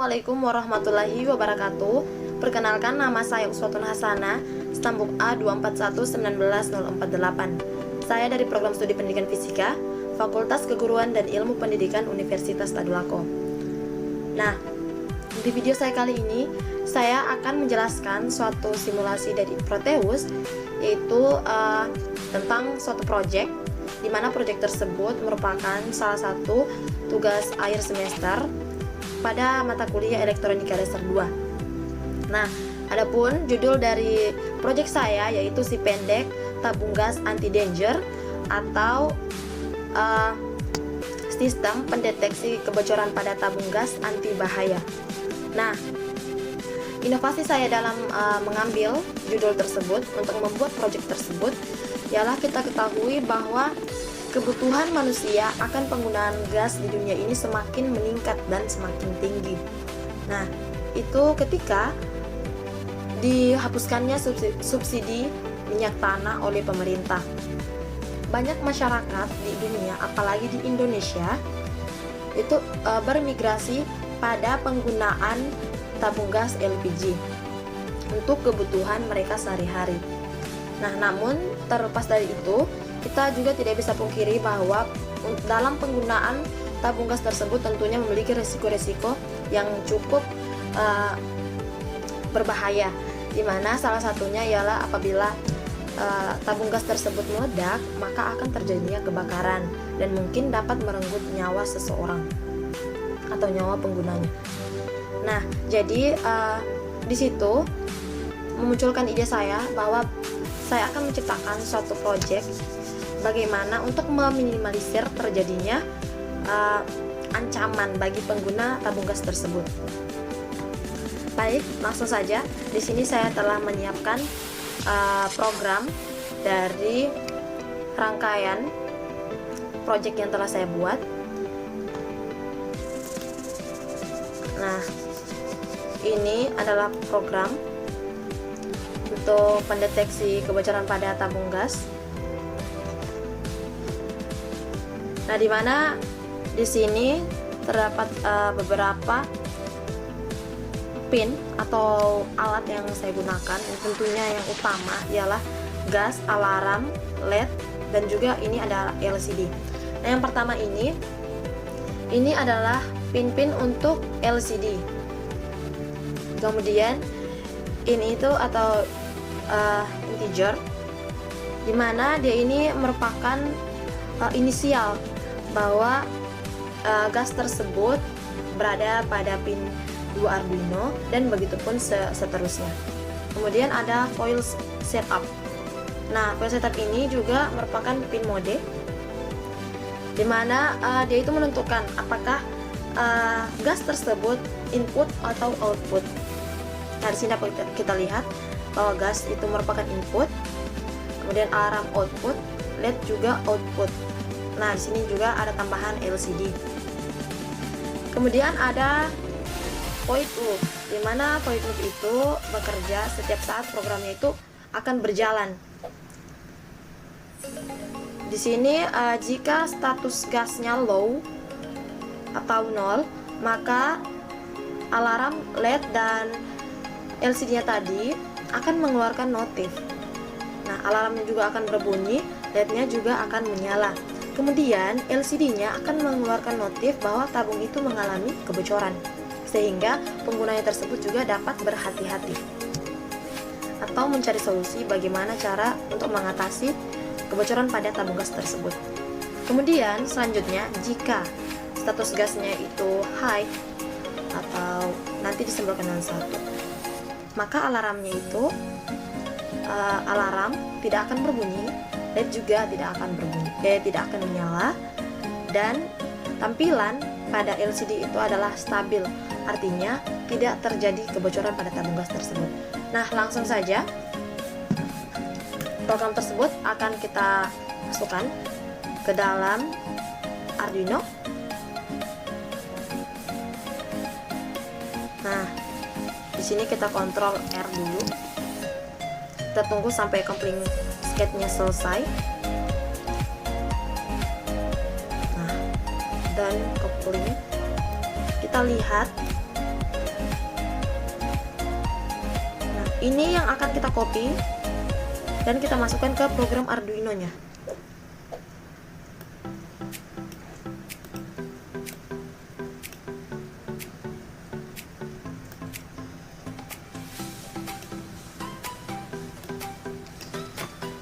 Assalamualaikum warahmatullahi wabarakatuh. Perkenalkan, nama saya Uswatun Hasanah, stambuk A241919048. Saya dari Program Studi Pendidikan Fisika, Fakultas Keguruan dan Ilmu Pendidikan Universitas Tadulako. Nah, di video saya kali ini, saya akan menjelaskan suatu simulasi dari Proteus, yaitu tentang suatu proyek, di mana proyek tersebut merupakan salah satu tugas akhir semester pada mata kuliah Elektronika Dasar 2. Nah, adapun judul dari proyek saya yaitu si pendek tabung gas anti danger atau sistem pendeteksi kebocoran pada tabung gas anti bahaya. Nah, inovasi saya dalam mengambil judul tersebut untuk membuat proyek tersebut ialah kita ketahui bahwa kebutuhan manusia akan penggunaan gas di dunia ini semakin meningkat dan semakin tinggi. Nah, itu ketika dihapuskannya subsidi minyak tanah oleh pemerintah. Banyak masyarakat di dunia, apalagi di Indonesia, itu bermigrasi pada penggunaan tabung gas LPG untuk kebutuhan mereka sehari-hari. Nah, namun terlepas dari itu, kita juga tidak bisa pungkiri bahwa dalam penggunaan tabung gas tersebut tentunya memiliki resiko-resiko yang cukup berbahaya, di mana salah satunya ialah apabila tabung gas tersebut meledak, maka akan terjadinya kebakaran dan mungkin dapat merenggut nyawa seseorang atau nyawa penggunanya. Nah, jadi di situ memunculkan ide saya bahwa saya akan menciptakan suatu proyek bagaimana untuk meminimalisir terjadinya ancaman bagi pengguna tabung gas tersebut. Baik, langsung saja. Di sini saya telah menyiapkan program dari rangkaian proyek yang telah saya buat. Nah, ini adalah program untuk pendeteksi kebocoran pada tabung gas. Nah, di mana di sini terdapat beberapa pin atau alat yang saya gunakan. Tentunya yang utama ialah gas, alarm, LED, dan juga ini ada LCD. Nah, yang pertama ini adalah pin-pin untuk LCD. Kemudian ini itu atau integer, di mana dia ini merupakan inisial bahwa gas tersebut berada pada pin 2 Arduino dan begitupun seterusnya. Kemudian ada foil setup. Nah, foil setup ini juga merupakan pin mode, di mana dia itu menentukan apakah gas tersebut input atau output. Nah, di sini dapat kita lihat bahwa gas itu merupakan input, kemudian alarm output, LED juga output. Nah, di sini juga ada tambahan LCD. Kemudian ada void loop, di mana void loop itu bekerja setiap saat programnya itu akan berjalan. Di sini jika status gasnya low atau 0, maka alarm LED dan LCD-nya tadi akan mengeluarkan notif. Nah, alarmnya juga akan berbunyi, LED-nya juga akan menyala. Kemudian LCD-nya akan mengeluarkan notif bahwa tabung itu mengalami kebocoran, sehingga penggunanya tersebut juga dapat berhati-hati atau mencari solusi bagaimana cara untuk mengatasi kebocoran pada tabung gas tersebut. Kemudian selanjutnya, jika status gasnya itu high atau nanti disebutkan dengan 1, maka alarmnya itu alarm tidak akan berbunyi, LED juga tidak akan berbunyi, tidak akan menyala, dan tampilan pada LCD itu adalah stabil, artinya tidak terjadi kebocoran pada tabung gas tersebut. Nah, langsung saja program tersebut akan kita masukkan ke dalam Arduino. Nah, di sini kita kontrol R dulu. Kita tunggu sampai kopling sketnya selesai. Nah, dan kopling kita lihat Ini yang akan kita copy dan kita masukkan ke program Arduino-nya.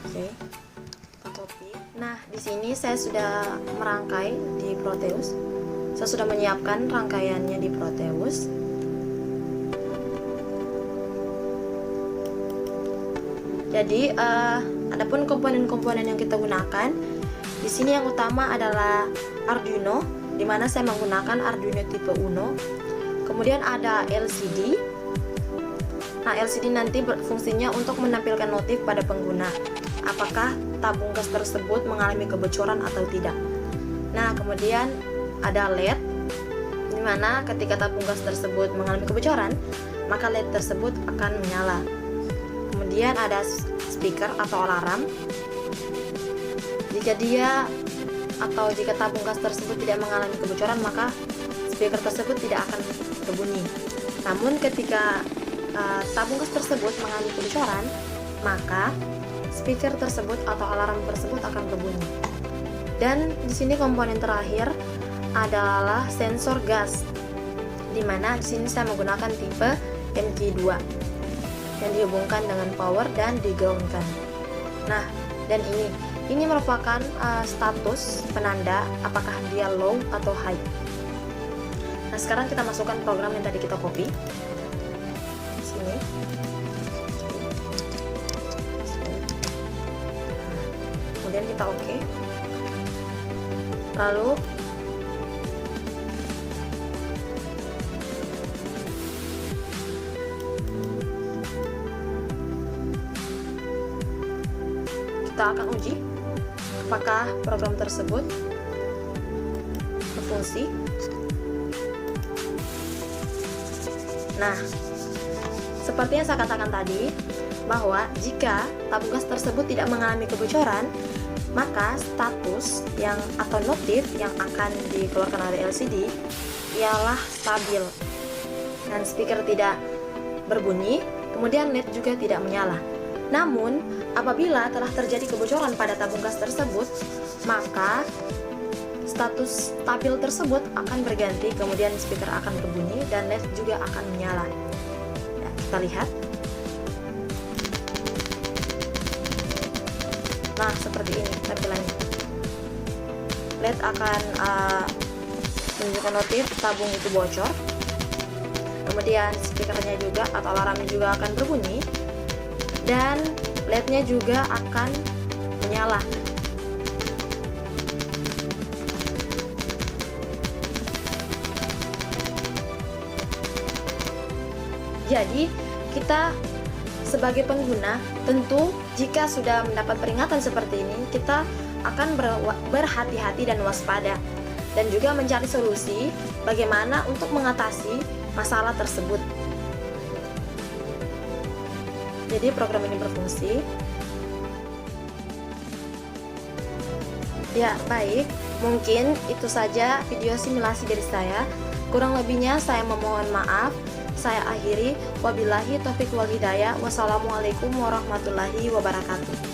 Oke, kita copy. Nah, di sini saya sudah merangkai di Proteus. Saya sudah menyiapkan rangkaiannya di Proteus. Jadi, adapun komponen-komponen yang kita gunakan, di sini yang utama adalah Arduino, di mana saya menggunakan Arduino tipe Uno. Kemudian ada LCD. Nah, LCD nanti berfungsinya untuk menampilkan notif pada pengguna, apakah tabung gas tersebut mengalami kebocoran atau tidak. Nah, kemudian ada LED, di mana ketika tabung gas tersebut mengalami kebocoran, maka LED tersebut akan menyala. Kemudian ada speaker atau alarm. Jika tabung gas tersebut tidak mengalami kebocoran, maka speaker tersebut tidak akan berbunyi. Namun ketika tabung gas tersebut mengalami kebocoran, maka speaker tersebut atau alarm tersebut akan berbunyi. Dan di sini komponen terakhir adalah sensor gas, di mana di sini saya menggunakan tipe MK2 yang dihubungkan dengan power dan digroundkan. Nah, dan ini merupakan status penanda apakah dia low atau high. Nah, sekarang kita masukkan program yang tadi kita copy. Sini. Kemudian kita oke. Lalu kita akan uji apakah program tersebut berfungsi. Nah, seperti yang saya katakan tadi, bahwa jika tabung gas tersebut tidak mengalami kebocoran, maka status atau notif yang akan dikeluarkan oleh LCD ialah stabil dan speaker tidak berbunyi, kemudian LED juga tidak menyala. Namun, apabila telah terjadi kebocoran pada tabung gas tersebut, maka status stabil tersebut akan berganti, kemudian speaker akan berbunyi dan LED juga akan menyala. Nah, kita lihat. Nah, seperti ini tampilannya. LED akan menunjukkan notif tabung itu bocor. Kemudian speakernya juga atau alarmnya juga akan berbunyi. Dan LED-nya juga akan menyala. Jadi, kita sebagai pengguna, tentu jika sudah mendapat peringatan seperti ini, kita akan berhati-hati dan waspada, dan juga mencari solusi bagaimana untuk mengatasi masalah tersebut. Jadi program ini berfungsi. Ya, baik. Mungkin itu saja video simulasi dari saya. Kurang lebihnya saya memohon maaf. Saya akhiri. Wabillahi taufiq wal hidayah. Wassalamualaikum warahmatullahi wabarakatuh.